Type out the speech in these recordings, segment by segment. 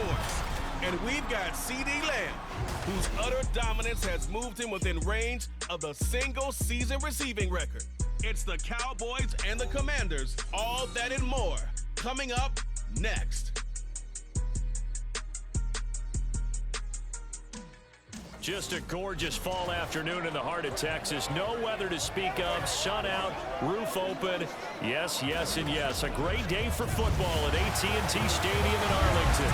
force. And we've got CeeDee Lamb, whose utter dominance has moved him within range of the single-season receiving record. It's the Cowboys and the Commanders, all that and more, coming up next. Just a gorgeous fall afternoon in the heart of Texas. No weather to speak of. Sun out, roof open. Yes, yes, and yes. A great day for football at AT&T Stadium in Arlington.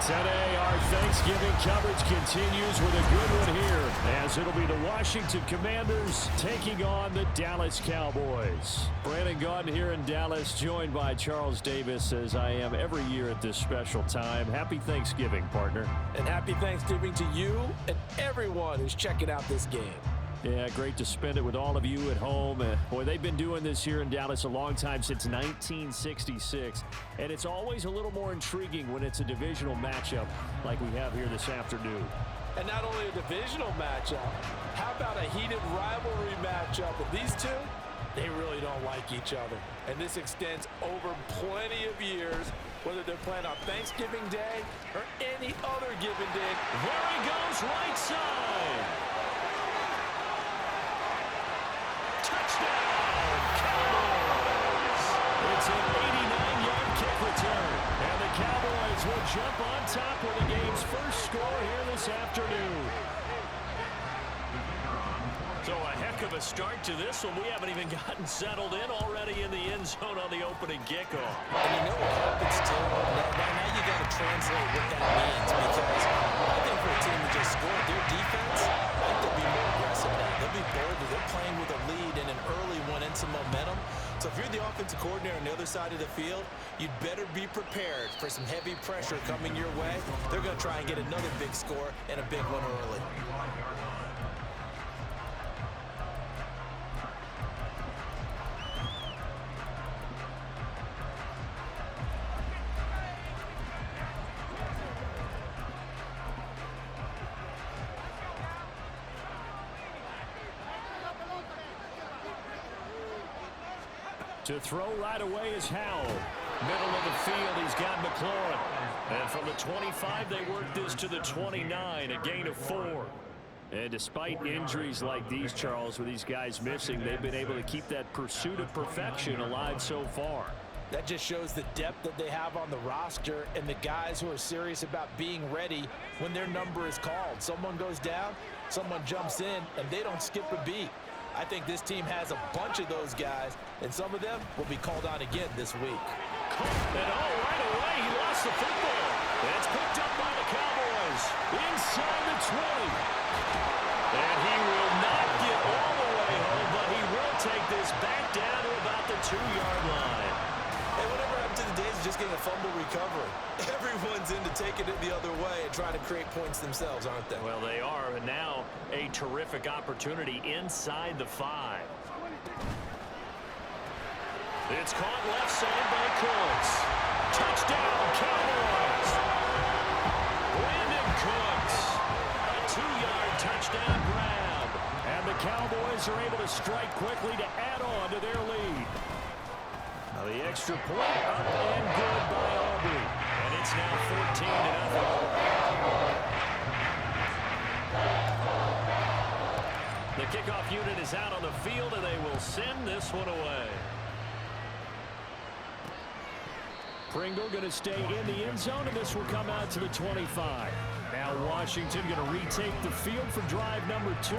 Today, our Thanksgiving coverage continues with a good one here, as it'll be the Washington Commanders taking on the Dallas Cowboys. Brandon Gaudin here in Dallas, joined by Charles Davis, as I am every year at this special time. Happy Thanksgiving, partner. And happy Thanksgiving to you and everyone who's checking out this game. Yeah, great to spend it with all of you at home. Boy, they've been doing this here in Dallas a long time, since 1966. And it's always a little more intriguing when it's a divisional matchup like we have here this afternoon. And not only a divisional matchup, how about a heated rivalry matchup? And these two, they really don't like each other. And this extends over plenty of years, whether they're playing on Thanksgiving Day or any other given day. There he goes, right side. Touchdown, Cowboys! It's an 89-yard kick return, and the Cowboys will jump on top with the game's first score here this afternoon. So a heck of a start to this one. We haven't even gotten settled in already in the end zone on the opening kickoff. And you know what happens, too? Now you got to translate what that means, because I think for a team to just score their defense, I think they'll be more aggressive now. They'll be bolder. They're playing with a lead and an early one and some momentum. So if you're the offensive coordinator on the other side of the field, you'd better be prepared for some heavy pressure coming your way. They're going to try and get another big score and a big one early. To throw right away is Howell. Middle of the field, he's got McLaurin. And from the 25, they work this to the 29, a gain of 4. And despite injuries like these, Charles, with these guys missing, they've been able to keep that pursuit of perfection alive so far. That just shows the depth that they have on the roster and the guys who are serious about being ready when their number is called. Someone goes down, someone jumps in, and they don't skip a beat. I think this team has a bunch of those guys, and some of them will be called on again this week. And right away, he lost the football. It's picked up by the Cowboys inside the 20. And he will not get all the way home, but he will take this back down to about the 2-yard line. Hey, whatever happened to the days of just getting a fumble recovery? Everyone's into taking it the other way and trying to create points themselves, aren't they? Well, they are, and now a terrific opportunity inside the 5. It's caught left side by Cooks. Touchdown, Cowboys! Brandon Cooks, a 2-yard touchdown grab. And the Cowboys are able to strike quickly to add on to their lead. Now the extra point up and good by Aubrey. And it's now 14-0. The kickoff unit is out on the field, and they will send this one away. Pringle going to stay in the end zone, and this will come out to the 25. Now Washington going to retake the field for drive number 2.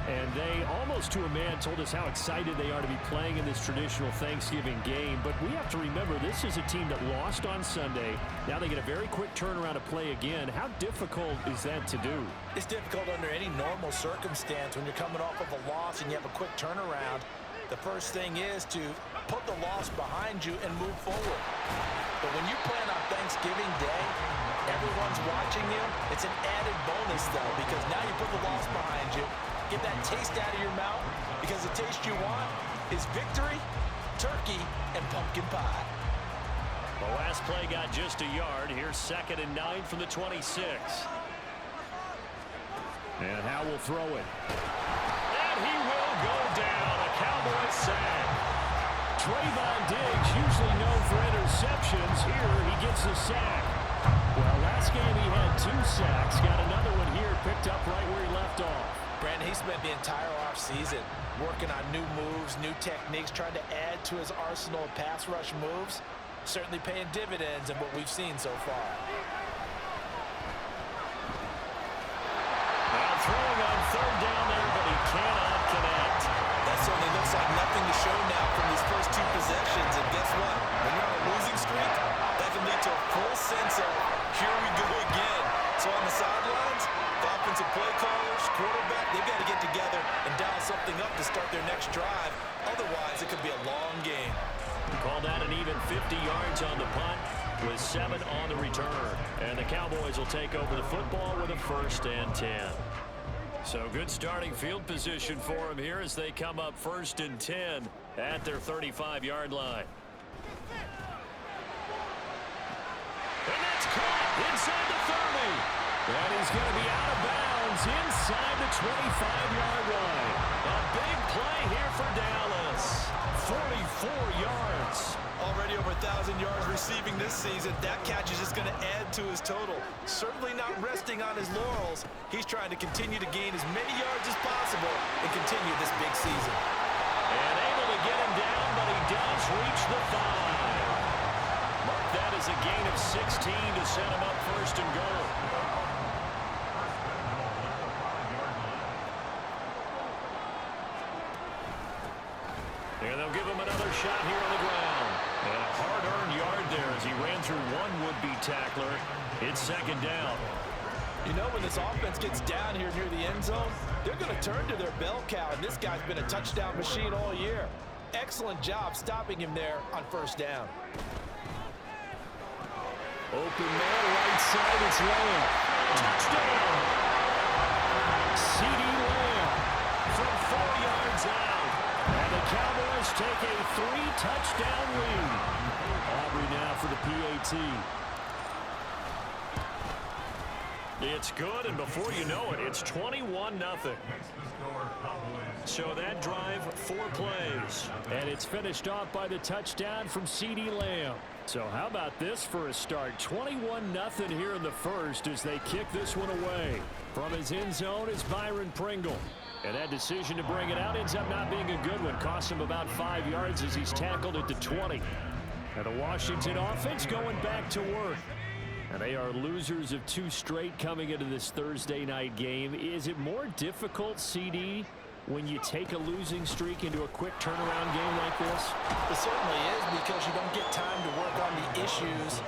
And they, almost to a man, told us how excited they are to be playing in this traditional Thanksgiving game. But we have to remember, this is a team that lost on Sunday. Now they get a very quick turnaround to play again. How difficult is that to do? It's difficult under any normal circumstance when you're coming off of a loss and you have a quick turnaround. The first thing is to put the loss behind you and move forward. But when you play on Thanksgiving Day, everyone's watching you. It's an added bonus, though, because now you put the loss behind you. Get that taste out of your mouth, because the taste you want is victory, turkey, and pumpkin pie. The last play got just a yard. Here's 2nd and 9 from the 26. And Howe will throw it. And he will go down. A Cowboys sack. Trayvon Diggs, usually known for interceptions. Here he gets the sack. Well, 2 sacks. Got another one here picked up right where he left off. Brandon, he spent the entire offseason working on new moves, new techniques, trying to add to his arsenal of pass rush moves. Certainly paying dividends in what we've seen so far. Now throwing on 3rd down there, but he cannot connect. That certainly looks like nothing to show now from these first 2 possessions. And guess what? When you're on a losing streak, that can lead to a full sense of, here we go again. So on the sidelines, the offensive play callers, quarterback, they've got to get together and dial something up to start their next drive. Otherwise, it could be a long game. Call that an even 50 yards on the punt with 7 on the return. And the Cowboys will take over the football with a 1st and 10. So good starting field position for them here as they come up 1st and 10 at their 35-yard line. And that's caught inside the 30. And he's going to be out of bounds inside the 25-yard line. A big play here for Dallas. 44 yards. Already over 1,000 yards receiving this season. That catch is just going to add to his total. Certainly not resting on his laurels. He's trying to continue to gain as many yards as possible and continue this big season. And able to get him down, but he does reach the 5. Mark that as a gain of 16 to set him up 1st and goal. And they'll give him another shot here on the ground. And a hard-earned yard there as he ran through one would-be tackler. It's 2nd down. You know, when this offense gets down here near the end zone, they're going to turn to their bell cow, and this guy's been a touchdown machine all year. Excellent job stopping him there on 1st down. Open man, right side, it's Lamb. Touchdown! C.D. Lamb from 4 yards out. And the Cowboys take a 3-touchdown lead. Aubrey now for the PAT. It's good, and before you know it, it's 21-0. So that drive, 4 plays. And it's finished off by the touchdown from C.D. Lamb. So how about this for a start? 21-0 here in the 1st as they kick this one away. From his end zone is Byron Pringle. And that decision to bring it out ends up not being a good one. Costs him about 5 yards as he's tackled at the 20. And the Washington offense going back to work. And they are losers of 2 straight coming into this Thursday night game. Is it more difficult, CD, when you take a losing streak into a quick turnaround game like this? It certainly is, because you don't get time to work on the issues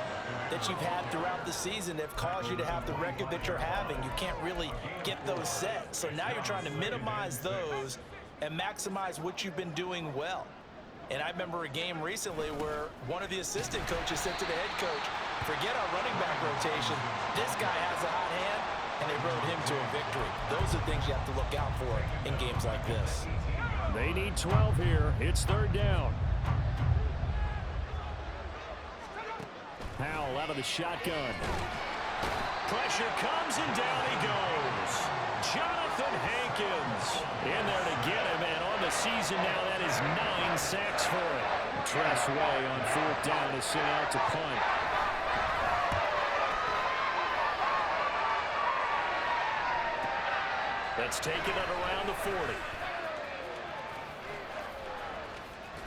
that you've had throughout the season that have caused you to have the record that you're having. You can't really get those set. So now you're trying to minimize those and maximize what you've been doing well. And I remember a game recently where one of the assistant coaches said to the head coach, forget our running back rotation. This guy has a hot hand, and they rode him to a victory. Those are things you have to look out for in games like this. They need 12 here. It's 3rd down. Powell out of the shotgun. Pressure comes, and down he goes. Jonathan Hankins in there to get him, and on the season now, that is 9 sacks for him. Tress Way on 4th down is sent out to punt. That's taken it around the 40.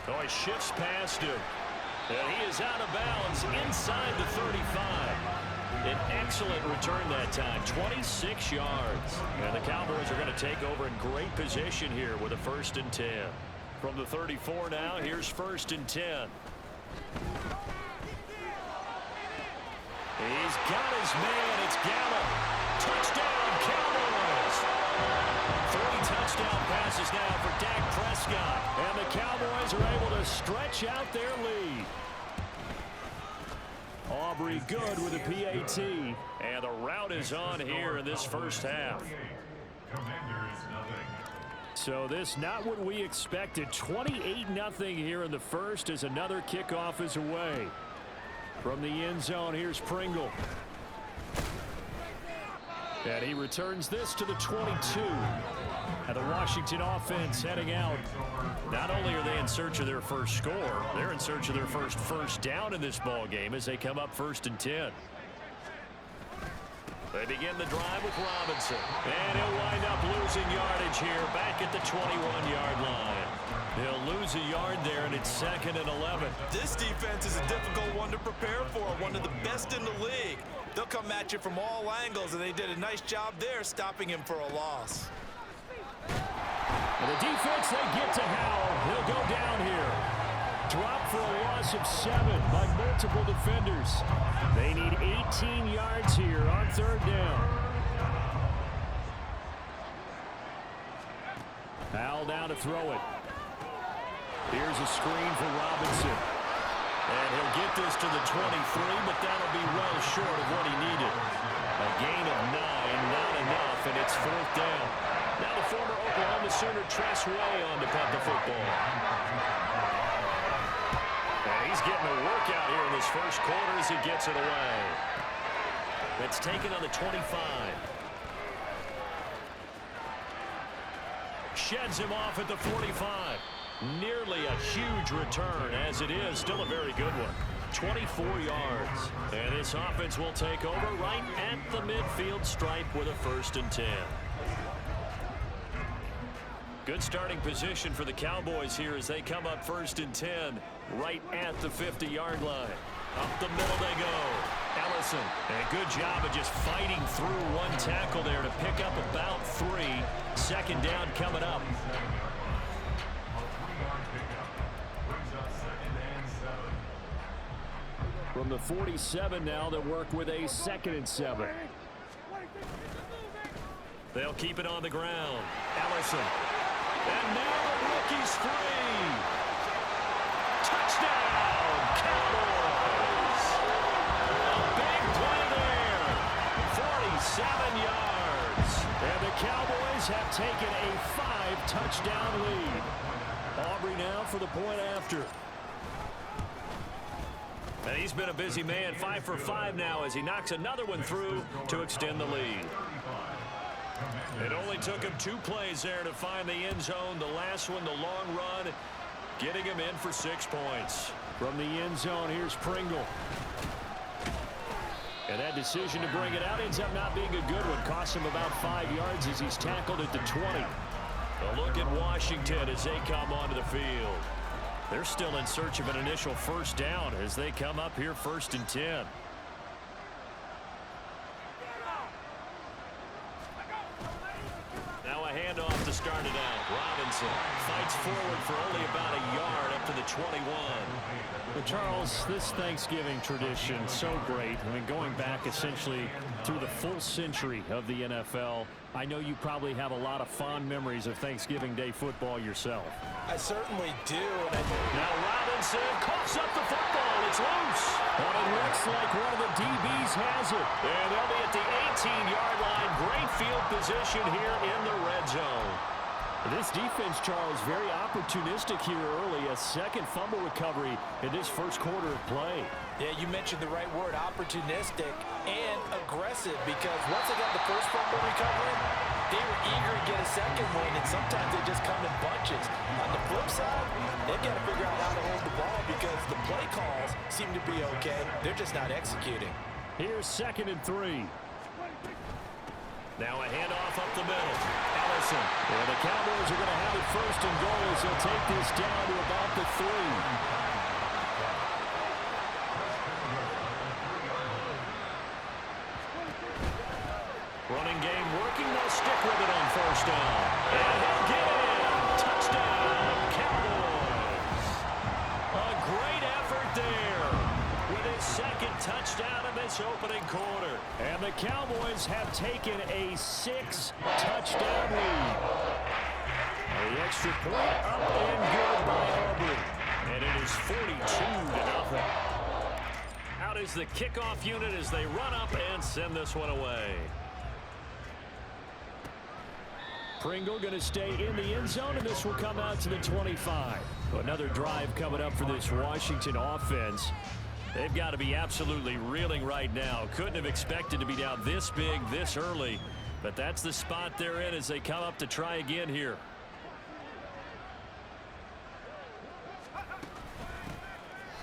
Oh, he shifts past him. And he is out of bounds inside the 35. An excellent return that time, 26 yards. And the Cowboys are going to take over in great position here with a 1st and 10. From the 34 now, here's 1st and 10. He's got his man. It's Gallup. Touchdown, Cowboys. 3 touchdown passes now for Dak Prescott. And the Cowboys are able to stretch out their lead. Aubrey good with a PAT. And the route is on here in this 1st half. So this not what we expected. 28-0 here in the 1st as another kickoff is away. From the end zone, here's Pringle. And he returns this to the 22. And the Washington offense heading out. Not only are they in search of their first score, they're in search of their first down in this ball game as they come up 1st and 10. They begin the drive with Robinson. And he'll wind up losing yardage here back at the 21-yard line. He'll lose a yard there, and it's 2nd and 11. This defense is a difficult one to prepare for, one of the best in the league. They'll come at you from all angles, and they did a nice job there stopping him for a loss. And the defense, they get to Howell. He'll go down here. Dropped for a loss of 7 by multiple defenders. They need 18 yards here on 3rd down. Howell down to throw it. Here's a screen for Robinson. And he'll get this to the 23, but that'll be well short of what he needed. A gain of 9, not enough, and it's 4th down. Now the former Oklahoma Sooner Tress Way on to punt the football. And he's getting a workout here in this first quarter as he gets it away. It's taken on the 25. Sheds him off at the 45. Nearly a huge return, as it is still a very good one. 24 yards. And this offense will take over right at the midfield stripe with a 1st and 10. Good starting position for the Cowboys here as they come up 1st and 10 right at the 50-yard line. Up the middle they go. Ellison, and a good job of just fighting through one tackle there to pick up about 3. 2nd down coming up. From the 47 now, they'll work with a 2nd and 7. They'll keep it on the ground. Ellison. And now the rookie's free. Touchdown, Cowboys. A big play there. 47 yards. And the Cowboys have taken a 5-touchdown lead. Aubrey now for the point after. And he's been a busy man, 5 for 5 now as he knocks another one through to extend the lead. It only took him 2 plays there to find the end zone. The last one, the long run, getting him in for 6 points. From the end zone, here's Pringle. And that decision to bring it out ends up not being a good one. Costs him about 5 yards as he's tackled at the 20. A look at Washington as they come onto the field. They're still in search of an initial 1st down as they come up here 1st and 10. Now a handoff to start it out. Robinson fights forward for only about a yard up to the 21. Well, Charles, this Thanksgiving tradition, so great. I mean, going back essentially through the full century of the NFL, I know you probably have a lot of fond memories of Thanksgiving Day football yourself. I certainly do. Now Robinson coughs up the football. It's loose. But it looks like one of the DBs has it. And they'll be at the 18-yard line. Great field position here in the red zone. This defense, Charles, very opportunistic here early. A 2nd fumble recovery in this first quarter of play. Yeah, you mentioned the right word, opportunistic and aggressive, because once they got the first fumble recovery, they were eager to get a 2nd one, and sometimes they just come in bunches. On the flip side, they've got to figure out how to hold the ball because the play calls seem to be okay. They're just not executing. Here's 2nd and 3. Now a handoff up the middle. Ellison. Well, the Cowboys are going to have it 1st and goal as they'll take this down to about the 3. Running game working. They'll stick with it on 1st down. And he'll get it in. Touchdown, Cowboys. A great effort there with his 2nd touchdown in this opening quarter. And the Cowboys have taken a 6-touchdown lead. The extra point up and good by Aubrey. And it is 42-0. Out is the kickoff unit as they run up and send this one away. Pringle going to stay in the end zone, and this will come out to the 25. Another drive coming up for this Washington offense. They've got to be absolutely reeling right now. Couldn't have expected to be down this big, this early. But that's the spot they're in as they come up to try again here.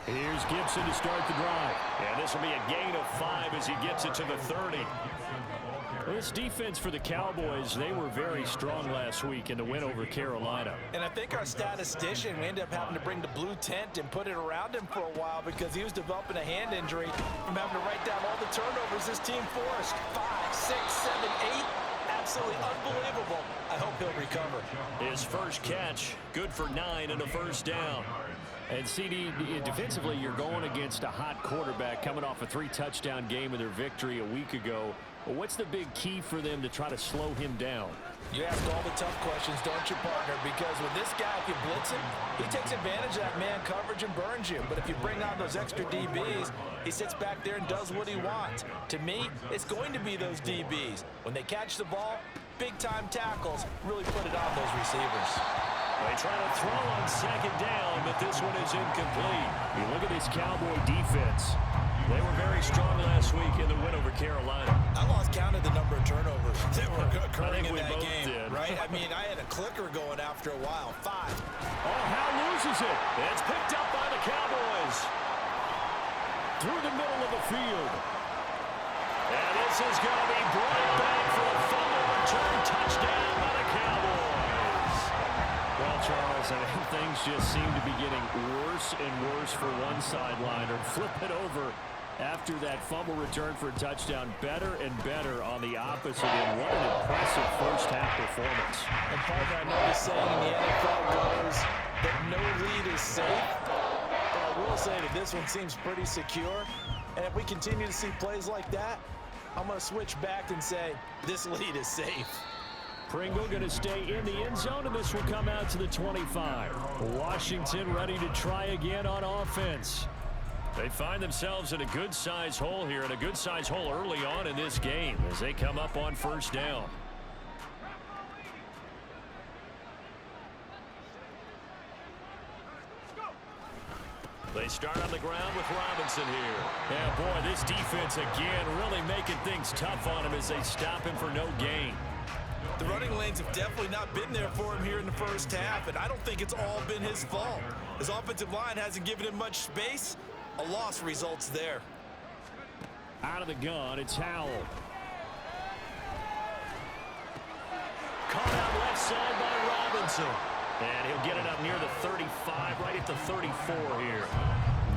Here's Gibson to start the drive. And this will be a gain of 5 as he gets it to the 30. This defense for the Cowboys, they were very strong last week in the win over Carolina. And I think our statistician, we ended up having to bring the blue tent and put it around him for a while because he was developing a hand injury from having to write down all the turnovers this team forced. 5, 6, 7, 8. Absolutely unbelievable. I hope he'll recover. His first catch, good for 9 and a first down. And CD, defensively, you're going against a hot quarterback coming off a 3-touchdown game in their victory a week ago. Well, what's the big key for them to try to slow him down? You ask all the tough questions, don't you, partner? Because with this guy, if you blitz him, he takes advantage of that man coverage and burns you. But if you bring on those extra DBs, he sits back there and does what he wants. To me, it's going to be those DBs. When they catch the ball, big-time tackles really put it on those receivers. They try to throw on second down, but this one is incomplete. You look at this Cowboy defense. They were very strong last week in the win over Carolina. I lost count of the number of turnovers that were occurring in that game, did. right? I mean, I had a clicker going after a while. 5. Oh, Howe loses it. It's picked up by the Cowboys. Through the middle of the field. And this is going to be brought back for a fumble return touchdown by the Cowboys. Well, Charles, I mean, things just seem to be getting worse and worse for one sideliner. Flip it over after that fumble return for a touchdown. Better and better on the opposite end. What an impressive first-half performance. And partner, I know the saying in the NFL goes that no lead is safe. But I will say that this one seems pretty secure. And if we continue to see plays like that, I'm going to switch back and say this lead is safe. Pringle going to stay in the end zone, and this will come out to the 25. Washington ready to try again on offense. They find themselves in a good-sized hole here, and a good-sized hole early on in this game as they come up on first down. They start on the ground with Robinson here. Yeah, boy, this defense again really making things tough on him as they stop him for no gain. The running lanes have definitely not been there for him here in the first half, and I don't think it's all been his fault. His offensive line hasn't given him much space. A loss results there. Out of the gun, it's Howell. Caught out left side by Robinson. And he'll get it up near the 35, right at the 34 here.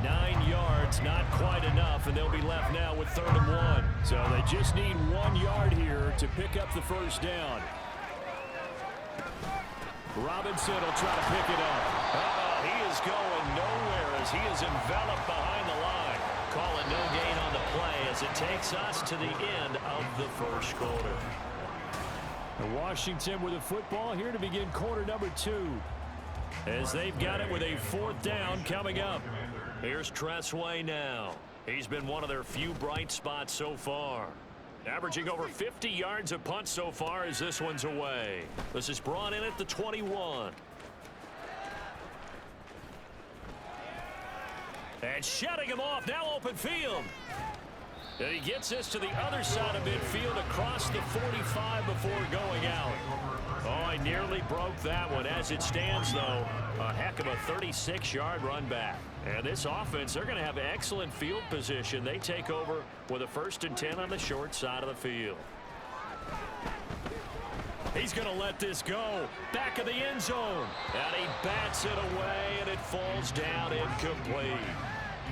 9 yards, not quite enough, and they'll be left now with 3rd and 1. So they just need 1 yard here to pick up the first down. Robinson will try to pick it up. He is going nowhere as he is enveloped behind the line. Call it no gain on the play as it takes us to the end of the first quarter. Washington with the football here to begin quarter number 2. As they've got it with a 4th down coming up. Here's Tressway now. He's been one of their few bright spots so far. Averaging over 50 yards a punt so far as this one's away. This is brought in at the 21. And shutting him off, now open field. And he gets this to the other side of midfield across the 45 before going out. Oh, I nearly broke that one. As it stands, though, a heck of a 36-yard run back. And this offense, they're going to have excellent field position. They take over with a 1st and 10 on the short side of the field. He's going to let this go. Back of the end zone. And he bats it away, and it falls down incomplete.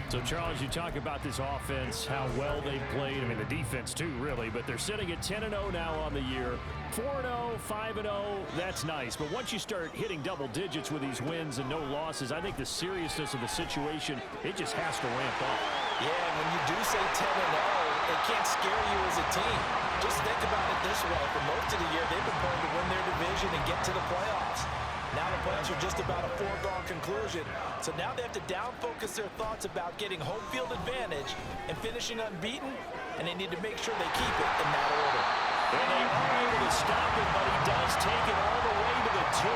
So, Charles, you talk about this offense, how well they've played. I mean, the defense, too, really. But they're sitting at 10-0 now on the year. 4-0, 5-0, that's nice. But once you start hitting double digits with these wins and no losses, I think the seriousness of the situation, it just has to ramp up. Yeah, when you do say 10-0, it can't scare you as a team. Just think about it this way. For most of the year, they've been playing to win their division and get to the playoffs. Now the playoffs are just about a foregone conclusion. So now they have to down-focus their thoughts about getting home field advantage and finishing unbeaten, and they need to make sure they keep it in that order. And they are able to stop it, but he does take it all the way to the 2.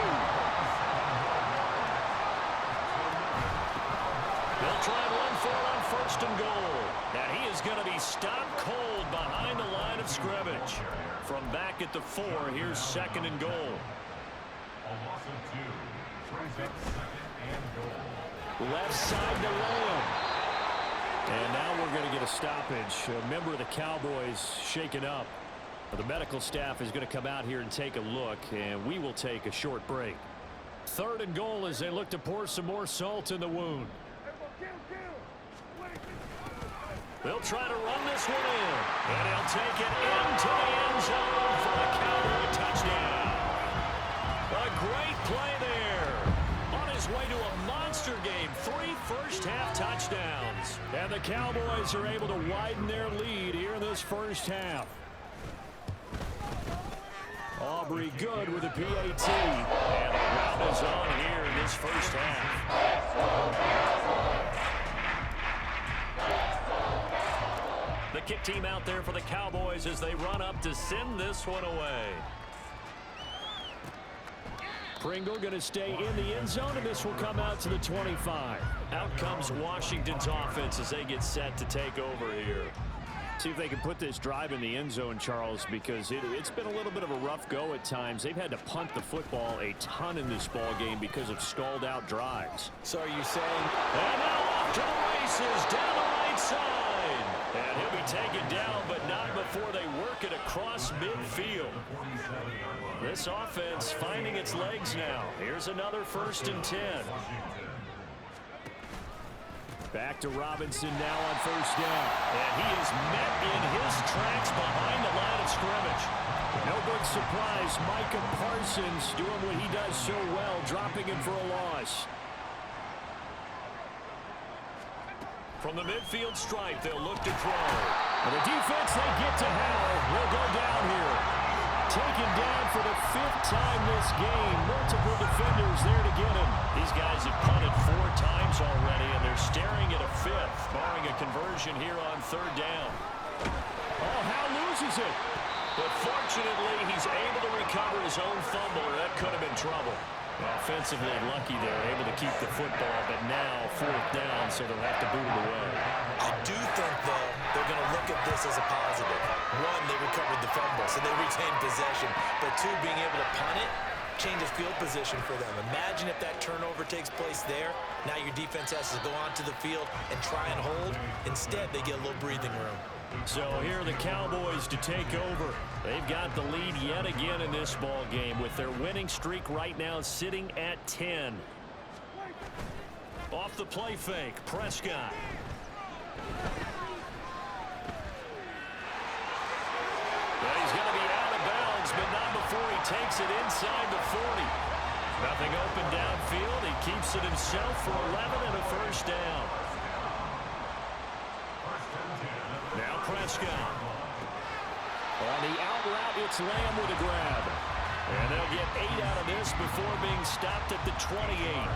They'll try and run for it on 1st and goal. And he is going to be stopped cold behind the line of scrimmage. From back at the 4, here's 2nd and goal. Left side to Lamb. And now we're going to get a stoppage. A member of the Cowboys shaken up. The medical staff is going to come out here and take a look, and we will take a short break. 3rd and goal as they look to pour some more salt in the wound. They'll try to run this one in, and he'll take it into the end zone for a Cowboy touchdown. A great play there. On his way to a monster game, 3 first-half touchdowns. And the Cowboys are able to widen their lead here in this first half. Aubrey good with a PAT. And the rout is on here in this first half. The kick team out there for the Cowboys as they run up to send this one away. Pringle going to stay in the end zone, and this will come out to the 25. Out comes Washington's offense as they get set to take over here. See if they can put this drive in the end zone, Charles, because it's been a little bit of a rough go at times. They've had to punt the football a ton in this ball game because of stalled out drives. So are you saying? And now off to the races down the right side. And he'll be taken down, but not before they work it across midfield. This offense finding its legs now. Here's another 1st and 10. Back to Robinson now on 1st down. And he is met in his tracks behind the line of scrimmage. No big surprise. Micah Parsons doing what he does so well, dropping him for a loss. From the midfield stripe, they'll look to throw. And the defense they get to Howell will go down here. Taken down for the 5th time this game. Multiple defenders there to get him. These guys have punted 4 times already, and they're staring at a 5th, barring a conversion here on 3rd down. Oh, Howell loses it. But fortunately, he's able to recover his own fumble, or that could have been trouble. Offensively lucky they're able to keep the football, but now 4th down, so they'll have to boot it away. I do think, though, they're going to look at this as a positive. 1, they recovered the fumble, so they retained possession. But 2, being able to punt it changes field position for them. Imagine if that turnover takes place there. Now your defense has to go onto the field and try and hold. Instead, they get a little breathing room. So here are the Cowboys to take over. They've got the lead yet again in this ball game with their winning streak right now sitting at 10. Off the play fake, Prescott. Well, he's going to be out of bounds, but not before he takes it inside the 40. Nothing open downfield. He keeps it himself for 11 and a 1st down. Now Prescott. On the out route, it's Lamb with a grab. And they'll get 8 out of this before being stopped at the 28.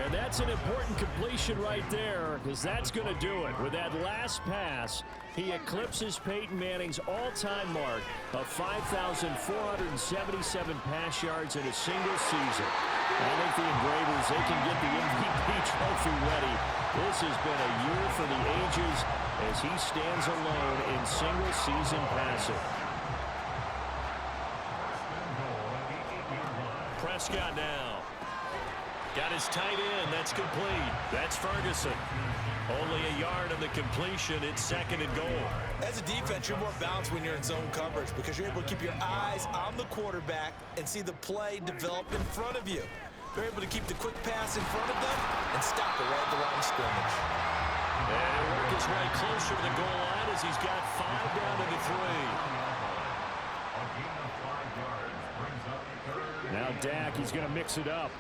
And that's an important completion right there, because that's going to do it. With that last pass, he eclipses Peyton Manning's all-time mark of 5,477 pass yards in a single season. I think the Engravers, they can get the MVP trophy ready. This has been a year for the ages as he stands alone in single-season passing. Prescott now. Got his tight end. That's complete. That's Ferguson. Only a yard on the completion. It's 2nd and goal. As a defense, you're more balanced when you're in zone coverage because you're able to keep your eyes on the quarterback and see the play develop in front of you. They're able to keep the quick pass in front of them and stop it right at the line of scrimmage. And he'll work his way closer to the goal line as he's got 5 down to the 3. Now Dak, he's going to mix it up.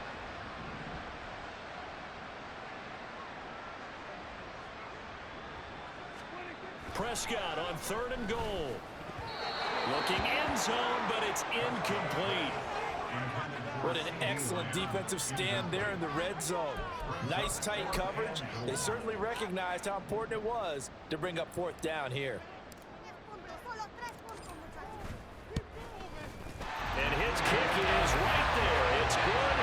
Prescott on 3rd and goal. Looking end zone, but it's incomplete. What an excellent defensive stand there in the red zone. Nice tight coverage. They certainly recognized how important it was to bring up 4th down here. And his kick is right there. It's good.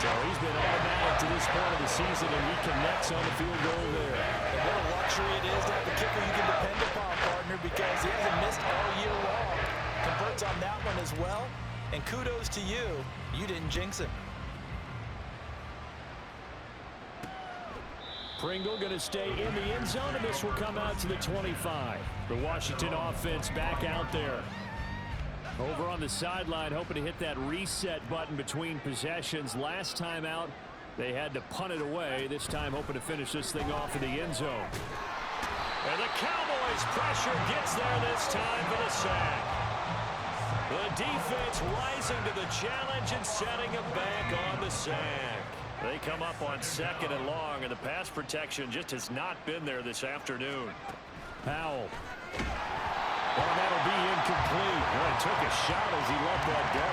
So he's been automatic to this point of the season, and he connects on the field goal there. And what a luxury it is to have a kicker you can depend upon, partner, because he hasn't missed all year long. Converts on that one as well. And kudos to you. You didn't jinx him. Pringle going to stay in the end zone, and this will come out to the 25. The Washington offense back out there. Over on the sideline, hoping to hit that reset button between possessions. Last time out, they had to punt it away. This time, hoping to finish this thing off in the end zone. And the Cowboys' pressure gets there this time for the sack. The defense rising to the challenge and setting them back on the sack. They come up on 2nd and long, and the pass protection just has not been there this afternoon. Powell. Oh, that'll be incomplete. Well, he took a shot as he let that go.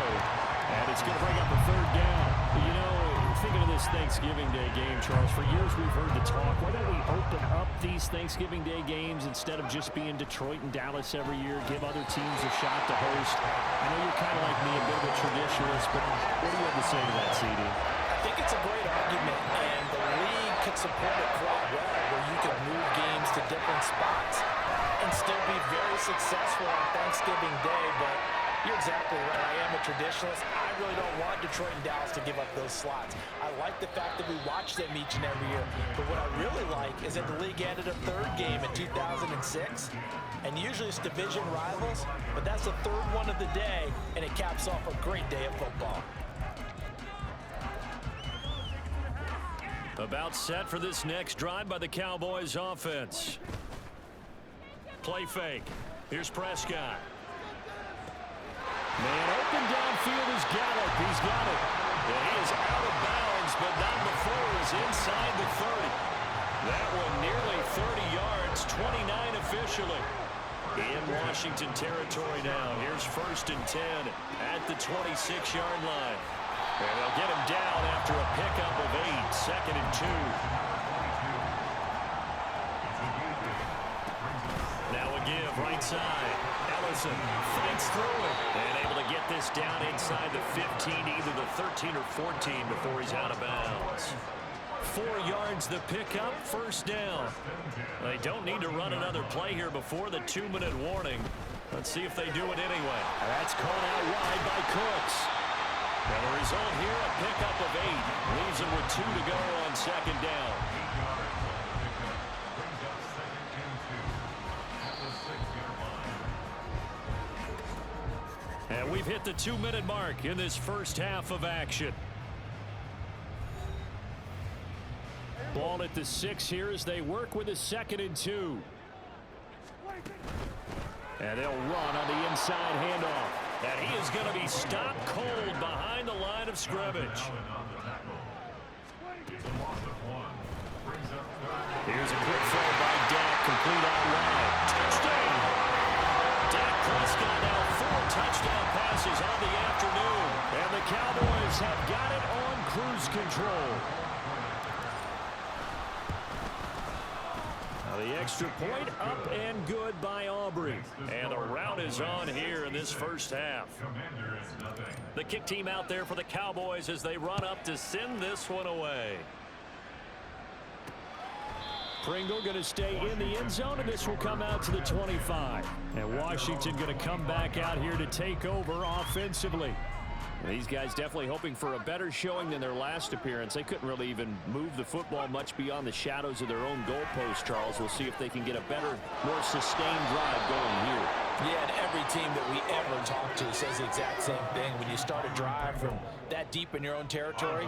And it's going to bring up a 3rd down. You know, thinking of this Thanksgiving Day game, Charles, for years we've heard the talk. Why don't we open up these Thanksgiving Day games instead of just being Detroit and Dallas every year, give other teams a shot to host? I know you're kind of like me, a bit of a traditionalist, but what do you have to say to that, CD? I think it's a great argument, and the league could support it quite well, where you could move games to different spots and still be very successful on Thanksgiving Day. But you're exactly right. I am a traditionalist. I really don't want Detroit and Dallas to give up those slots. I like the fact that we watch them each and every year. But what I really like is that the league added a 3rd game in 2006. And usually it's division rivals, but that's the 3rd one of the day, and it caps off a great day of football. About set for this next drive by the Cowboys offense. Play fake. Here's Prescott. Man open downfield is Gallup. He's got it. And he is out of bounds, but not before he's inside the 30. That one nearly 30 yards, 29 officially. In Washington territory now. Here's 1st and 10 at the 26-yard line. And they'll get him down after a pickup of 8, 2nd and 2. Now a give right side. Ellison fights through it and able to get this down inside the 15, either the 13 or 14 before he's out of bounds. 4 yards the pickup, 1st down. They don't need to run another play here before the 2-minute warning. Let's see if they do it anyway. That's caught out wide by Cooks. And the result here, a pickup of 8. Leaves them with 2 to go on 2nd down. And we've hit the 2-minute mark in this first half of action. Ball at the 6 here as they work with a 2nd and 2. And they'll run on the inside handoff. And he is going to be stopped cold behind the line of scrimmage. Here's a quick throw by Dak, complete out wide. Touchdown! Dak Prescott now 4 touchdown passes on the afternoon. And the Cowboys have got it on cruise control. The extra point up and good by Aubrey. And the rout is on here in this first half. The kick team out there for the Cowboys as they run up to send this one away. Pringle going to stay in the end zone, and this will come out to the 25. And Washington going to come back out here to take over offensively. These guys definitely hoping for a better showing than their last appearance. They couldn't really even move the football much beyond the shadows of their own goalpost, Charles. We'll see if they can get a better, more sustained drive going here. Yeah, and every team that we ever talk to says the exact same thing. When you start a drive from that deep in your own territory,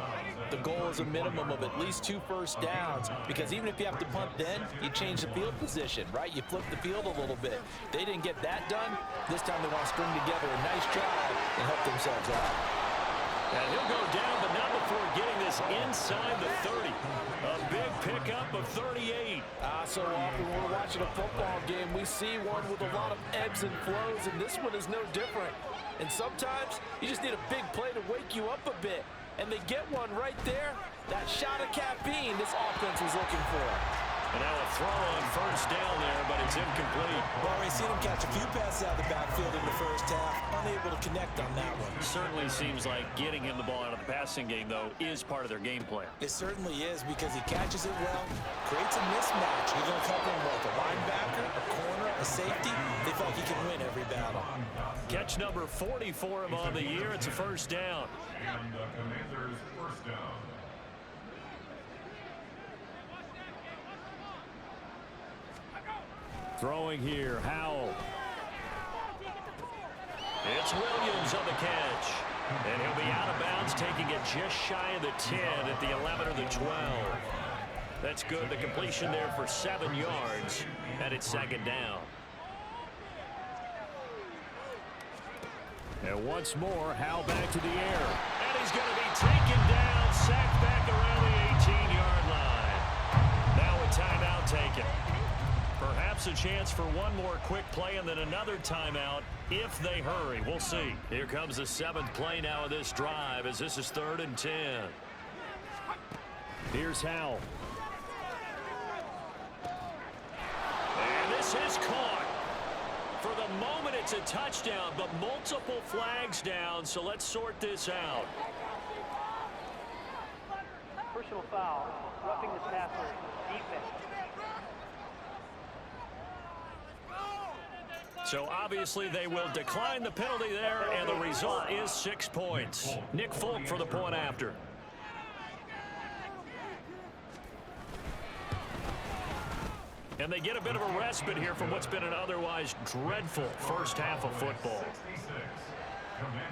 the goal is a minimum of at least 2 first downs, because even if you have to punt then, you change the field position, right? You flip the field a little bit. They didn't get that done. This time they want to string together a nice drive and help themselves out. And he'll go down, but not before getting this inside the 30. A big pickup of 38. So often when we're watching a football game, we see one with a lot of ebbs and flows, and this one is no different. And sometimes you just need a big play to wake you up a bit. And they get one right there. That shot of caffeine this offense was looking for. And now a throw on first down there, but it's incomplete. Well, we've seen him catch a few passes out of the backfield in the first half. Unable to connect on that one. Certainly seems like getting him the ball out of the passing game, though, is part of their game plan. It certainly is, because he catches it well, creates a mismatch. He's going to cover him with a linebacker, a corner, a safety. They feel like he can win every battle. Catch number 40 for him on the year. It's a first down. And the Commanders' first down. Throwing here, Howell. It's Williams on the catch. And he'll be out of bounds, taking it just shy of the 10 at the 11 or the 12. That's good. The completion there for 7 yards, and it's second down. And once more, Howell back to the air. And he's going to be taken down, sacked back around the 18-yard line. Now a timeout taken. Perhaps a chance for one more quick play and then another timeout if they hurry. We'll see. Here comes the 7th play now of this drive as this is 3rd and 10. Here's Howell. And this is caught. For the moment, it's a touchdown, but multiple flags down, so let's sort this out. Personal foul, roughing the passer, defense. So obviously they will decline the penalty there, and the result is 6 points. Nick Folk for the point after. And they get a bit of a respite here from what's been an otherwise dreadful first half of football.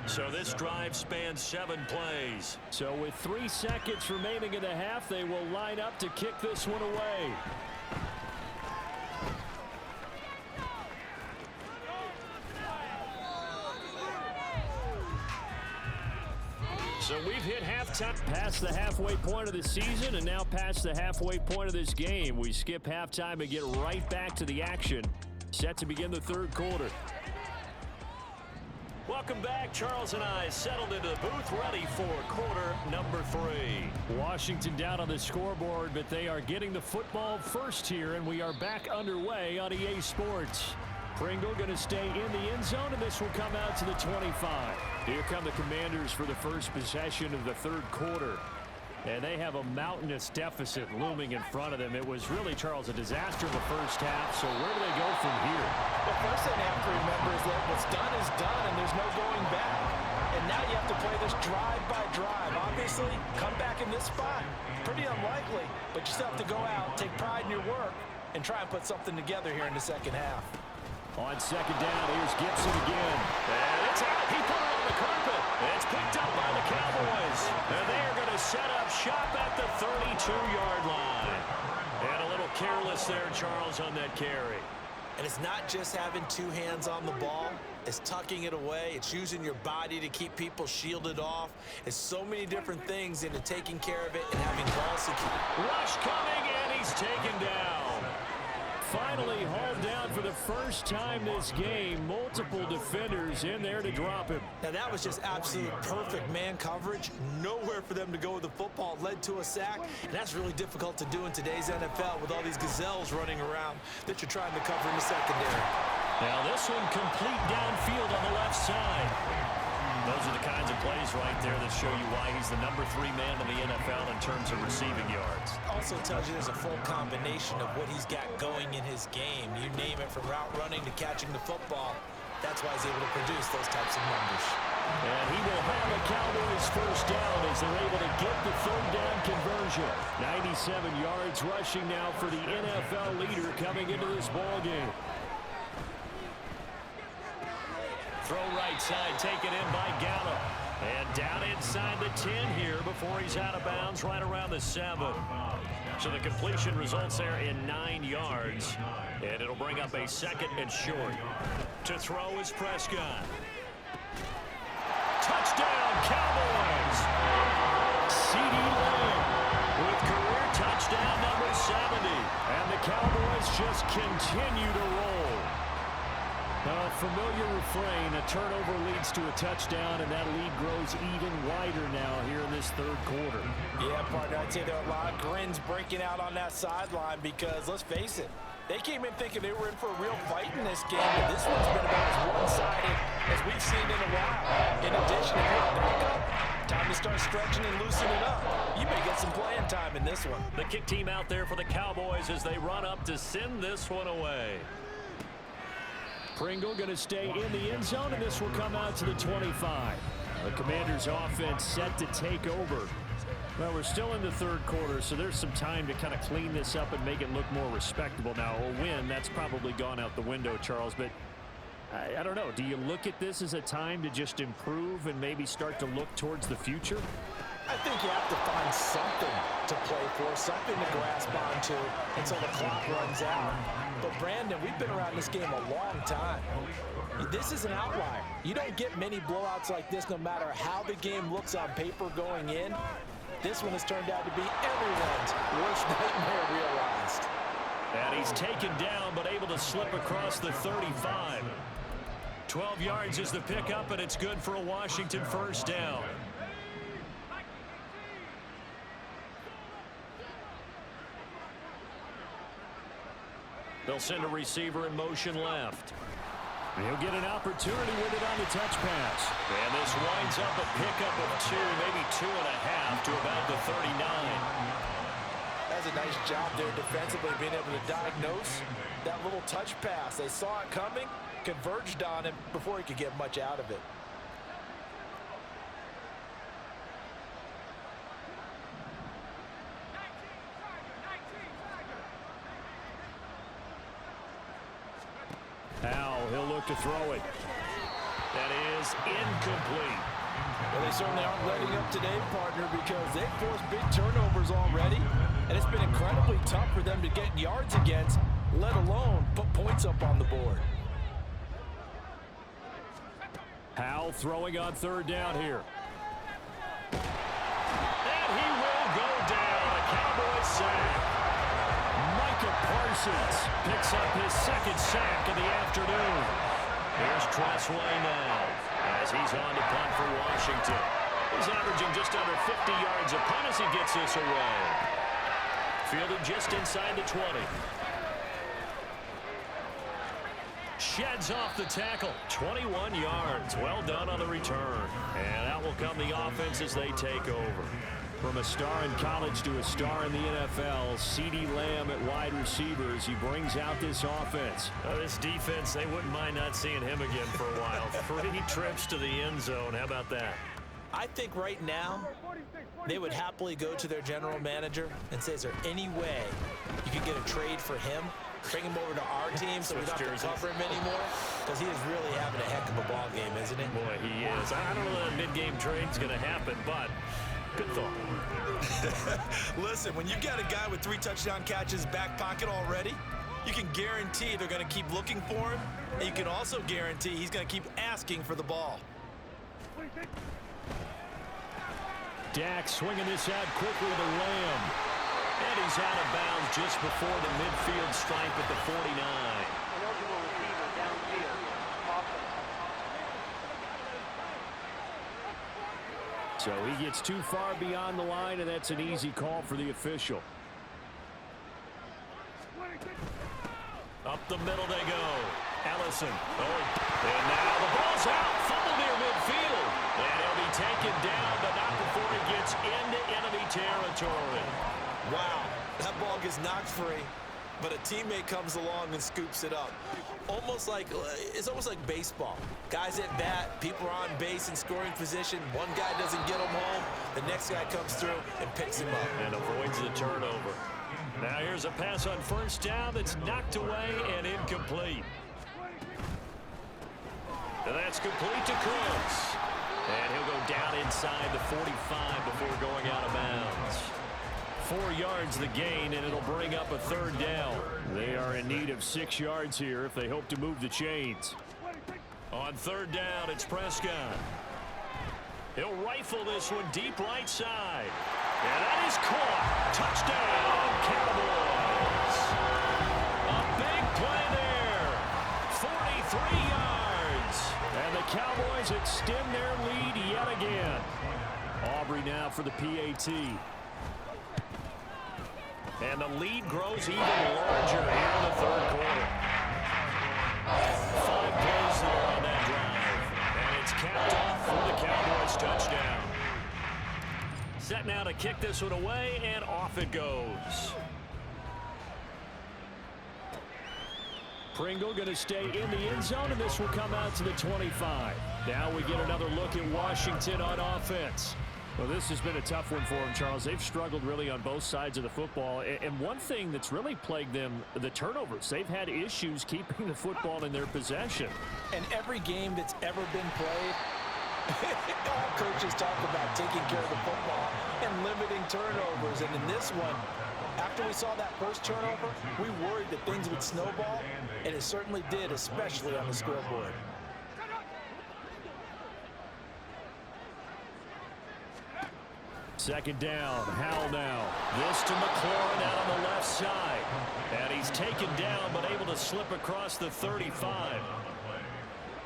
So this drive spans 7 plays. So with 3 seconds remaining in the half, they will line up to kick this one away. So we've hit halftime, past the halfway point of the season, and now past the halfway point of this game. We skip halftime and get right back to the action. Set to begin the 3rd quarter. Welcome back. Charles and I settled into the booth, ready for quarter number 3. Washington down on the scoreboard, but they are getting the football first here, and we are back underway on EA Sports. Pringle going to stay in the end zone, and this will come out to the 25. Here come the Commanders for the first possession of the 3rd quarter. And they have a mountainous deficit looming in front of them. It was really, Charles, a disaster in the first half. So where do they go from here? The first thing they have to remember is that what's done is done, and there's no going back. And now you have to play this drive by drive. Obviously, come back in this spot. Pretty unlikely, but you still have to go out, take pride in your work, and try and put something together here in the second half. On second down, here's Gibson again. And it's out. He put it on the carpet. It's picked up by the Cowboys. And they are going to set up shop at the 32-yard line. And a little careless there, Charles, on that carry. And it's not just having 2 hands on the ball. It's tucking it away. It's using your body to keep people shielded off. It's so many different things into taking care of it and having ball security. Rush coming, and he's taken down. Finally hauled down for the first time this game. Multiple defenders in there to drop him. Now that was just absolute perfect man coverage. Nowhere for them to go with the football. Led to a sack. And that's really difficult to do in today's NFL with all these gazelles running around that you're trying to cover in the secondary. Now this one complete downfield on the left side. Those are the kinds of plays right there that show you why he's the number 3 man in the NFL in terms of receiving yards. Also tells you there's a full combination of what he's got going in his game. You name it, from route running to catching the football. That's why he's able to produce those types of numbers. And he will have the Cowboys first down as they're able to get the 3rd down conversion. 97 yards rushing now for the NFL leader coming into this ball game. Throw right side, taken in by Gallup. And down inside the 10 here before he's out of bounds, right around the 7. So the completion results there in 9 yards. And it'll bring up a 2nd and short. To throw is Prescott. Touchdown, Cowboys! CD Lamb with career touchdown number 70. And the Cowboys just continue to roll. A familiar refrain, a turnover leads to a touchdown, and that lead grows even wider now here in this 3rd quarter. Yeah, partner, I'd say there are a lot of grins breaking out on that sideline because, let's face it, they came in thinking they were in for a real fight in this game, but this one's been about as one-sided as we've seen in a while. In addition, if you're back up, time to start stretching and loosening up. You may get some playing time in this one. The kick team out there for the Cowboys as they run up to send this one away. Pringle going to stay in the end zone, and this will come out to the 25. The Commanders' offense set to take over. Well, we're still in the third quarter, so there's some time to kind of clean this up and make it look more respectable. Now, a win, that's probably gone out the window, Charles, but I don't know. Do you look at this as a time to just improve and maybe start to look towards the future? I think you have to find something to play for, something to grasp onto until the clock runs out. But, Brandon, we've been around this game a long time. This is an outlier. You don't get many blowouts like this no matter how the game looks on paper going in. This one has turned out to be everyone's worst nightmare realized. And he's taken down but able to slip across the 35. 12 yards is the pickup, and it's good for a Washington first down. They'll send a receiver in motion left. He'll get an opportunity with it on the touch pass. And this winds up a pickup of 2, maybe 2.5 to about the 39. That's a nice job there defensively, being able to diagnose that little touch pass. They saw it coming, converged on him before he could get much out of it. Now he'll look to throw it. That is incomplete. Well, they certainly aren't letting up today, partner, because they've forced big turnovers already, and it's been incredibly tough for them to get yards against, let alone put points up on the board. Howell throwing on third down here. And he will go down. A Cowboys sack. Micah Parsons picks up his second sack of the afternoon. Here's Tressway now as he's on to punt for Washington. He's averaging just under 50 yards a punt as he gets this away. Fielded just inside the 20. Sheds off the tackle. 21 yards. Well done on the return. And out will come the offense as they take over. From a star in college to a star in the NFL, CeeDee Lamb at wide receivers. He brings out this offense. This defense, they wouldn't mind not seeing him again for a while. 3 trips to the end zone. How about that? I think right now they would happily go to their general manager and say, is there any way you could get a trade for him? Bring him over to our team so we don't have to cover him anymore? Because he is really having a heck of a ball game, isn't he? Boy, he is. I don't know that a mid-game trade's going to happen, but good thought. Listen, when you've got a guy with 3 touchdown catches back pocket already, you can guarantee they're going to keep looking for him, and you can also guarantee he's going to keep asking for the ball. Dak swinging this out quickly to Lamb. And he's out of bounds just before the midfield stripe at the 49. Eligible receiver downfield. Offense. So he gets too far beyond the line, and that's an easy call for the official. Up the middle they go. Ellison. And now the ball's out. Fumble near midfield. And he'll be taken down, but not before he gets into enemy territory. Wow, that ball gets knocked free, but a teammate comes along and scoops it up. It's almost like baseball. Guys at bat, people are on base in scoring position. One guy doesn't get him home. The next guy comes through and picks him up. And avoids the turnover. Now here's a pass on first down that's knocked away and incomplete. And that's complete to Cooks. And he'll go down inside the 45 before going out of bounds. 4 yards the gain, and it'll bring up a third down. They are in need of 6 yards here if they hope to move the chains. On third down, it's Prescott. He'll rifle this one deep right side. And that is caught. Touchdown, Cowboys. A big play there. 43 yards. And the Cowboys extend their lead yet again. Aubrey now for the PAT. And the lead grows even larger here in the third quarter. 5 plays there on that drive. And it's capped off for the Cowboys touchdown. Set now to kick this one away, and off it goes. Pringle going to stay in the end zone, and this will come out to the 25. Now we get another look at Washington on offense. Well, this has been a tough one for them, Charles. They've struggled really on both sides of the football. And one thing that's really plagued them, the turnovers. They've had issues keeping the football in their possession. And every game that's ever been played, all coaches talk about taking care of the football and limiting turnovers. And in this one, after we saw that first turnover, we worried that things would snowball, and it certainly did, especially on the scoreboard. Second down, Howell now. This to McLaurin out on the left side. And he's taken down but able to slip across the 35.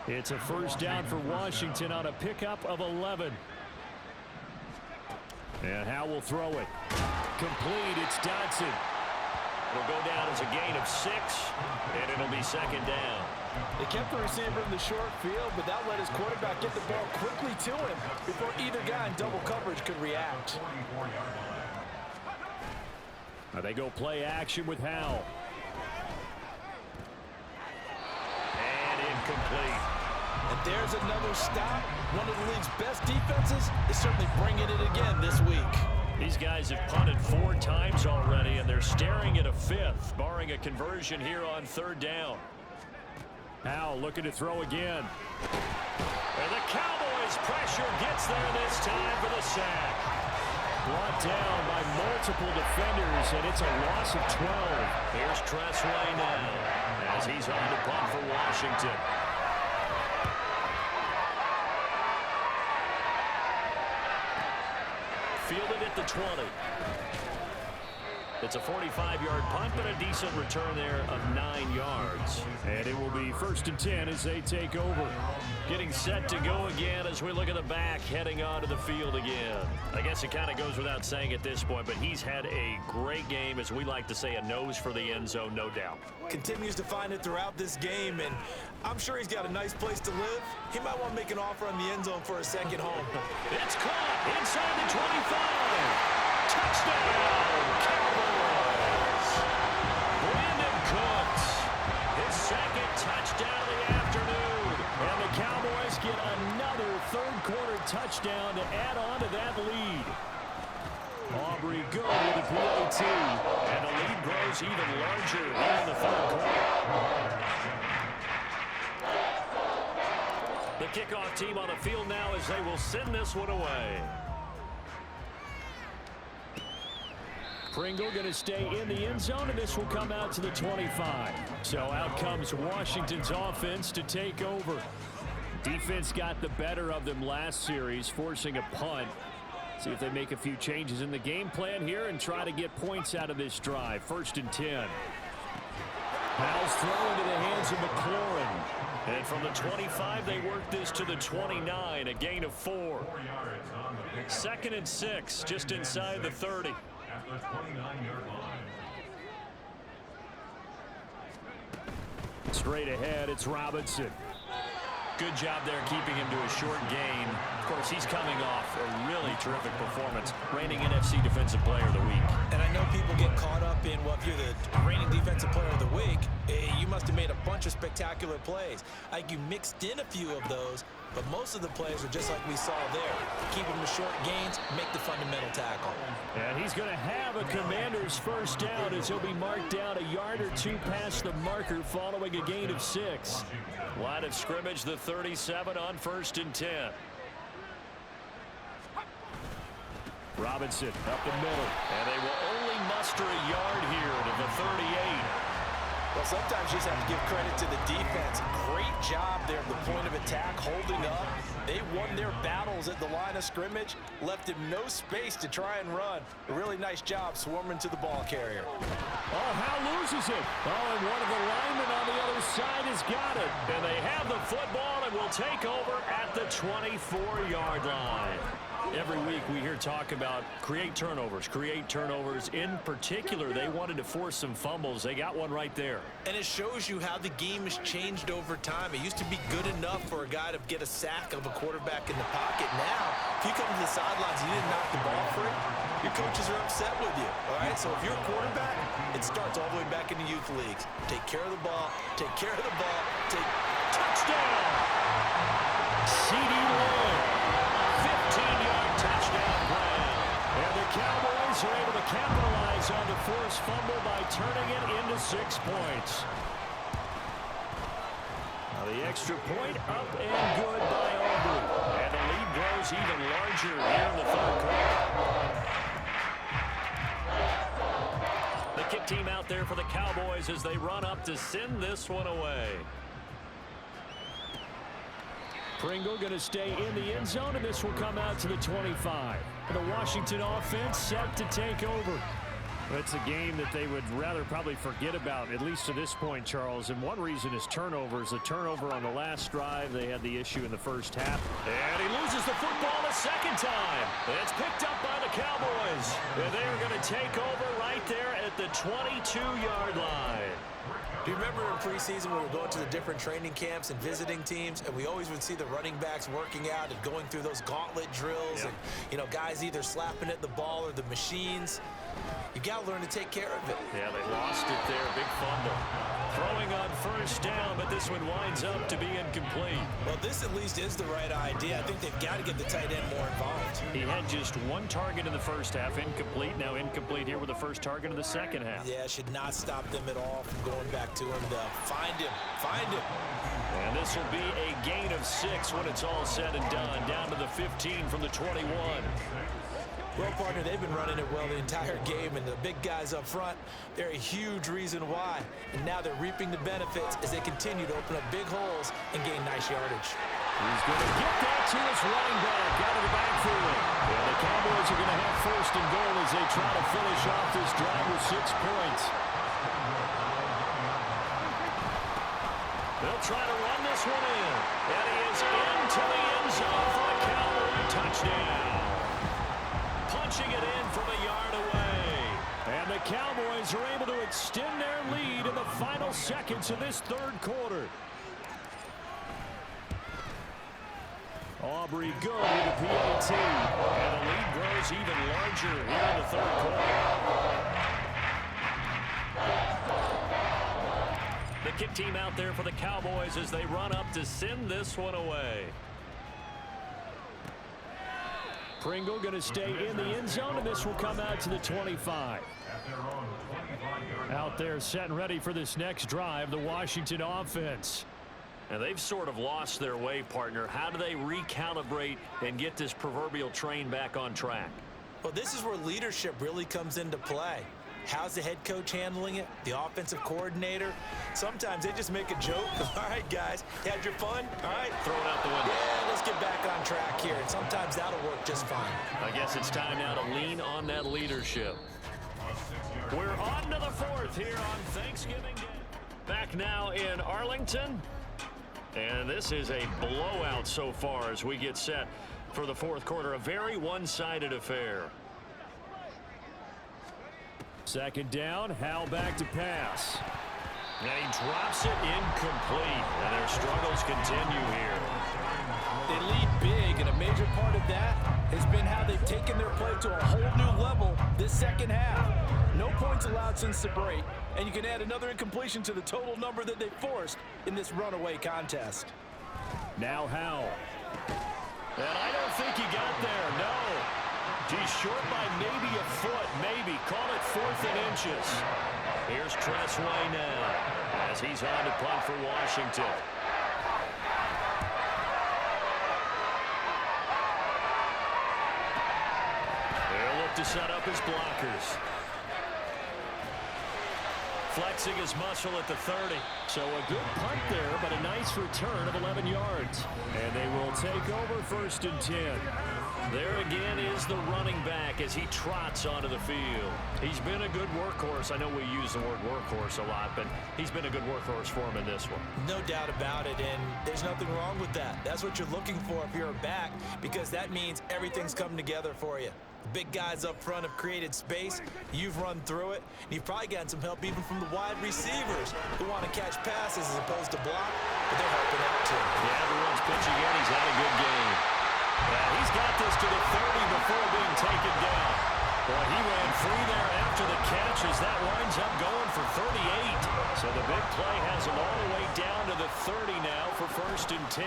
It's a first down for Washington on a pickup of 11. And Howell will throw it. Complete, it's Dodson. It'll go down as a gain of 6, and it'll be second down. They kept the receiver in the short field, but that let his quarterback get the ball quickly to him before either guy in double coverage could react. Now they go play action with Howell. And incomplete. And there's another stop. One of the league's best defenses is certainly bringing it again this week. These guys have punted 4 times already, and they're staring at a 5th, barring a conversion here on third down. Howell looking to throw again. And the Cowboys' pressure gets there this time for the sack. Brought down by multiple defenders, and it's a loss of 12. Here's Tressway now as he's on to punt for Washington. Fielded at the 20. It's a 45-yard punt, but a decent return there of 9 yards. And it will be 1st and 10 as they take over. Getting set to go again as we look at the back, heading onto the field again. I guess it kind of goes without saying at this point, but he's had a great game, as we like to say, a nose for the end zone, no doubt. Continues to find it throughout this game, and I'm sure he's got a nice place to live. He might want to make an offer on the end zone for a second home. It's caught inside the 25. Touchdown, Cowboys. Brandon Cooks, his second touchdown of the afternoon. And the Cowboys get another third-quarter touchdown to add on to that lead. Aubrey good with the PAT, and the lead grows even larger here in the third quarter. The kickoff team on the field now as they will send this one away. Pringle going to stay in the end zone, and this will come out to the 25. So out comes Washington's offense to take over. Defense got the better of them last series, forcing a punt. See if they make a few changes in the game plan here and try to get points out of this drive. 1st and 10. Howell's throw into the hands of McLaurin. And from the 25, they work this to the 29, a gain of 4. 2nd and 6, just inside the 30. Straight ahead, it's Robinson. Good job there keeping him to a short gain. Of course, he's coming off a really terrific performance. Reigning NFC Defensive Player of the Week. And I know people get caught up in, well, if you're the reigning Defensive Player of the Week, you must have made a bunch of spectacular plays. Like you mixed in a few of those, but most of the plays are just like we saw there. Keep them to short gains, make the fundamental tackle. And he's going to have a Commander's first down as he'll be marked down a yard or 2 past the marker following a gain of 6. Line of scrimmage, the 37 on 1st and 10. Robinson up the middle. And they will only muster a yard here to the 38. Well, sometimes you just have to give credit to the defense. Great job there at the point of attack, holding up. They won their battles at the line of scrimmage, left him no space to try and run. A really nice job swarming to the ball carrier. Oh, Howell loses it. Oh, and one of the linemen on the other side has got it. And they have the football and will take over at the 24-yard line. Every week we hear talk about create turnovers. In particular, they wanted to force some fumbles. They got one right there. And it shows you how the game has changed over time. It used to be good enough for a guy to get a sack of a quarterback in the pocket. Now, if you come to the sidelines and you didn't knock the ball free, your coaches are upset with you. All right, so if you're a quarterback, it starts all the way back in the youth leagues. Take care of the ball. Take care of the ball. Touchdown! CeeDee Lamb. 15-yard touchdown 6 points. Now the extra point up and good by Aubrey. And the lead grows even larger here in the third quarter. The kick team out there for the Cowboys as they run up to send this one away. Pringle going to stay in the end zone, and this will come out to the 25. The Washington offense set to take over. It's a game that they would rather probably forget about, at least to this point, Charles. And one reason is turnovers. The turnover on the last drive, they had the issue in the first half. And he loses the football a second time. It's picked up by the Cowboys. And they are going to take over right there at the 22-yard line. Do you remember in preseason when we were going to the different training camps and visiting teams, and we always would see the running backs working out and going through those gauntlet drills, and, you know, guys either slapping at the ball or the machines? You got to learn to take care of it. Yeah, they lost it there. Big fumble. Throwing on first down, but this one winds up to be incomplete. Well, this at least is the right idea. I think they've got to get the tight end more involved. He had just one target in the first half, incomplete. Now incomplete here with the first target of the second half. Yeah, should not stop them at all from going back to him to find him. Find him. And this will be a gain of 6 when it's all said and done. Down to the 15 from the 21. Well, partner, they've been running it well the entire game, and the big guys up front, they're a huge reason why. And now they're reaping the benefits as they continue to open up big holes and gain nice yardage. He's going to get that to his running back out of the backfield. And the Cowboys are going to have first and goal as they try to finish off this drive with 6 points. They'll try to run this one in. And he is into the end zone for a Cowboy touchdown. Punching it in from a yard away. And the Cowboys are able to extend their lead in the final seconds of this third quarter. Aubrey good with the PAT. And the lead grows even larger here in the third quarter. The kick team out there for the Cowboys as they run up to send this one away. Pringle going to stay in the end zone, and this will come out to the 25. Out there set and ready for this next drive, the Washington offense. And they've sort of lost their way, partner. How do they recalibrate and get this proverbial train back on track? Well, this is where leadership really comes into play. How's the head coach handling it? The offensive coordinator? Sometimes they just make a joke. All right, guys, you had your fun? All right. Throw it out the window. Yeah, let's get back on track here. And sometimes that'll work just fine. I guess it's time now to lean on that leadership. We're on to the fourth here on Thanksgiving Day. Back now in Arlington. And this is a blowout so far as we get set for the fourth quarter. A very one-sided affair. Second down, Howell back to pass. And he drops it incomplete. And their struggles continue here. They lead big, and a major part of that has been how they've taken their play to a whole new level this second half. No points allowed since the break, and you can add another incompletion to the total number that they forced in this runaway contest. Now Howell. And I don't think he got there, no. He's short by maybe a foot, maybe. Call it 4th and inches. Here's Tressway now as he's on to punt for Washington. They'll look to set up his blockers. Flexing his muscle at the 30. So a good punt there, but a nice return of 11 yards. And they will take over 1st and 10. There again is the running back as he trots onto the field. He's been a good workhorse. I know we use the word workhorse a lot, but he's been a good workhorse for him in this one. No doubt about it, and there's nothing wrong with that. That's what you're looking for if you're a back, because that means everything's come together for you. The big guys up front have created space. You've run through it. And you've probably gotten some help even from the wide receivers who want to catch passes as opposed to block, but they're helping out too. Yeah, everyone's pitching in. He's had a good game. He's got this to the 30 before being taken down. Well, he ran free there after the catch as that winds up going for 38. So the big play has him all the way down to the 30 now for 1st and 10.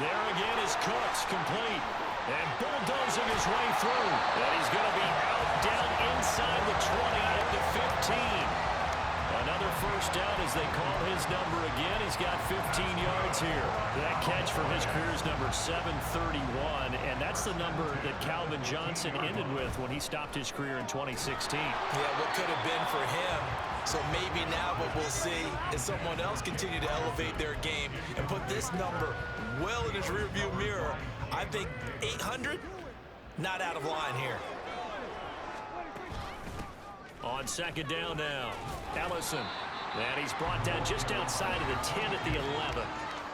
There again is Cooks, complete. And bulldozing his way through. And he's going to be out down inside the 20 at the 15. another first down as they call his number again. He's got 15 yards here. That catch for his career is number 731, and that's the number that Calvin Johnson ended with when he stopped his career in 2016. Yeah, what could have been for him. So maybe now what we'll see is someone else continue to elevate their game and put this number well in his rearview mirror. I think 800, not out of line here. On second down now, Ellison. And he's brought down just outside of the 10 at the 11.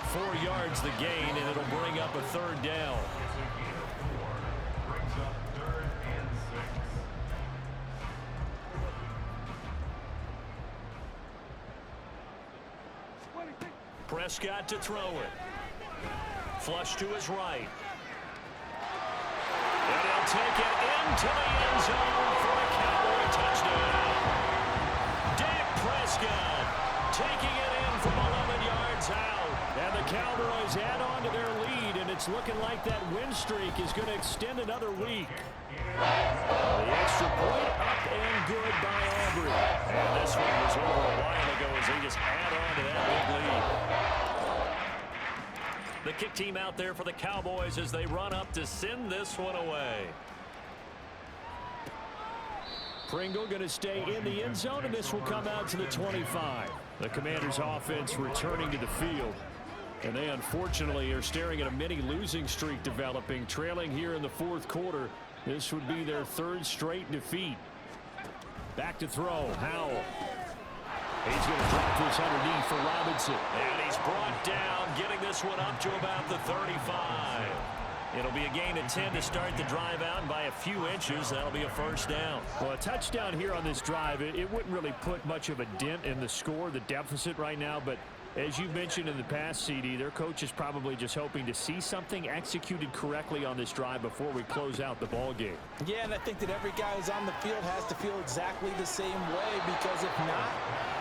4 yards the gain, and it'll bring up a third down. Prescott to throw it. Flush to his right. And he'll take it into the end zone for a Cowboy touchdown. Dak Prescott taking it in from 11 yards out. And the Cowboys add on to their lead, and it's looking like that win streak is going to extend another week. The extra point up and good by Aubrey. And this one was over a while ago as they just add on to that big lead. The kick team out there for the Cowboys as they run up to send this one away. Pringle going to stay in the end zone, and this will come out to the 25. The Commanders' offense returning to the field. And they unfortunately are staring at a mini losing streak developing, trailing here in the fourth quarter. This would be their third straight defeat. Back to throw, Howell. He's going to drop this underneath for Robinson. And he's brought down, getting this one up to about the 35. It'll be a gain of 10 to start the drive out, and by a few inches, that'll be a first down. Well, a touchdown here on this drive, it wouldn't really put much of a dent in the score, the deficit right now, but as you mentioned in the past, CD, their coach is probably just hoping to see something executed correctly on this drive before we close out the ball game. Yeah, and I think that every guy who's on the field has to feel exactly the same way, because if not,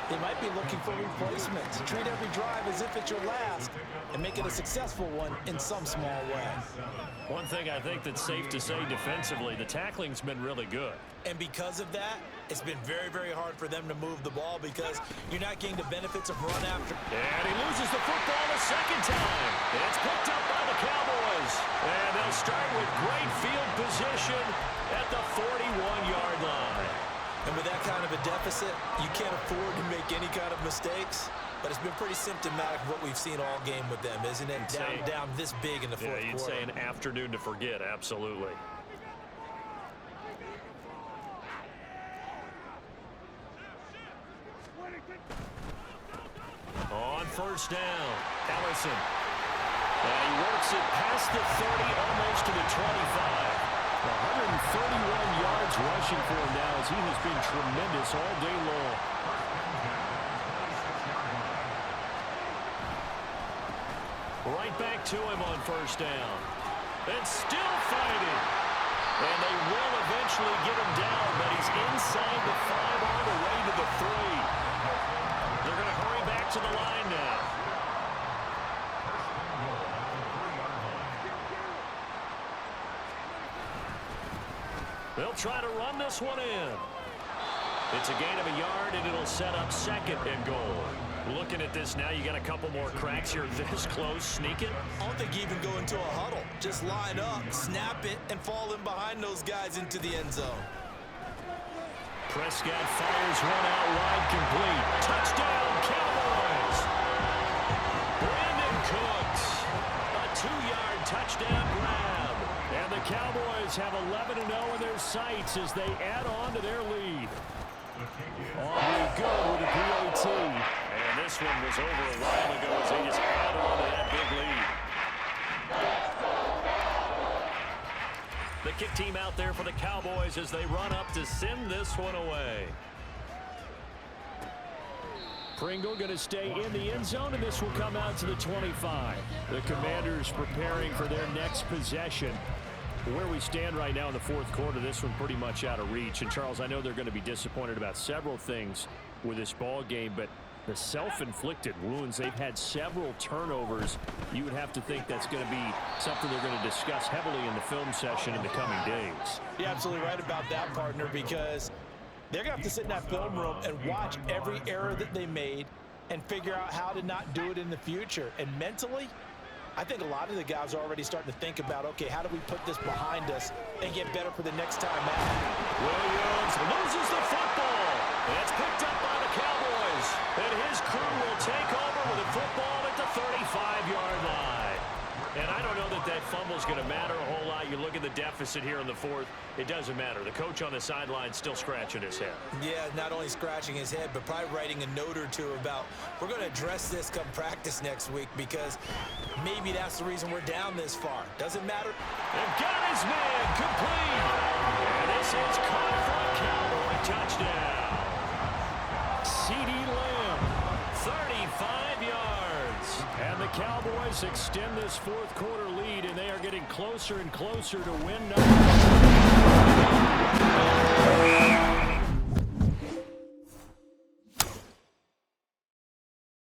they might be looking for replacements. Treat every drive as if it's your last and make it a successful one in some small way. One thing I think that's safe to say defensively, the tackling's been really good. And because of that, it's been very, very hard for them to move the ball because you're not getting the benefits of run after. And he loses the football a second time. It's picked up by the Cowboys. And they'll start with great field position at the 41-yard line. And with that kind of a deficit, you can't afford to make any kind of mistakes. But it's been pretty symptomatic of what we've seen all game with them, isn't it? Down this big in the fourth quarter. You'd say an afternoon to forget, absolutely. On first down, Ellison. And he works it past the 30, almost to the 25. 131 yards rushing for him now as he has been tremendous all day long. Right back to him on first down. And still fighting. And they will eventually get him down, but he's inside the 5 all the way to the 3. They're going to hurry back to the line now. They'll try to run this one in. It's a gain of a yard, and it'll set up second and goal. Looking at this now, you got a couple more cracks here this close. Sneak it. I don't think you even go into a huddle. Just line up, snap it, and fall in behind those guys into the end zone. Prescott fires one out wide, complete. Touchdown, Cowboys! Brandon Cooks, a 2-yard touchdown grab. And the Cowboys have 11-0 in their sights as they add on to their lead. Aubrey good with a PAT. And this one was over a while ago as they just add on to that big lead. The kick team out there for the Cowboys as they run up to send this one away. Pringle going to stay in the end zone, and this will come out to the 25. The Commanders preparing for their next possession. Where we stand right now in the fourth quarter, this one pretty much out of reach. And, Charles, I know they're going to be disappointed about several things with this ball game, but the self-inflicted wounds, they've had several turnovers. You would have to think that's going to be something they're going to discuss heavily in the film session in the coming days. You're absolutely right about that, partner, because They're going to have to sit in that film room and watch every error that they made and figure out how to not do it in the future. And mentally, I think a lot of the guys are already starting to think about, okay, how do we put this behind us and get better for the next time out? Williams loses the football. It's picked up by the Cowboys. And his crew will take over with the football at the 35-yard line. And I don't know that that fumble's going to matter a whole lot. You look at the deficit here in the fourth, it doesn't matter. The coach on the sideline still scratching his head. Yeah, not only scratching his head, but probably writing a note or two about, we're going to address this come practice next week because maybe that's the reason we're down this far. Doesn't matter. They've got his man complete. And this is caught for a Cowboy touchdown. C.D. Lamb, 35 yards. And the Cowboys extend this fourth quarter lead, and they are getting closer and closer to win number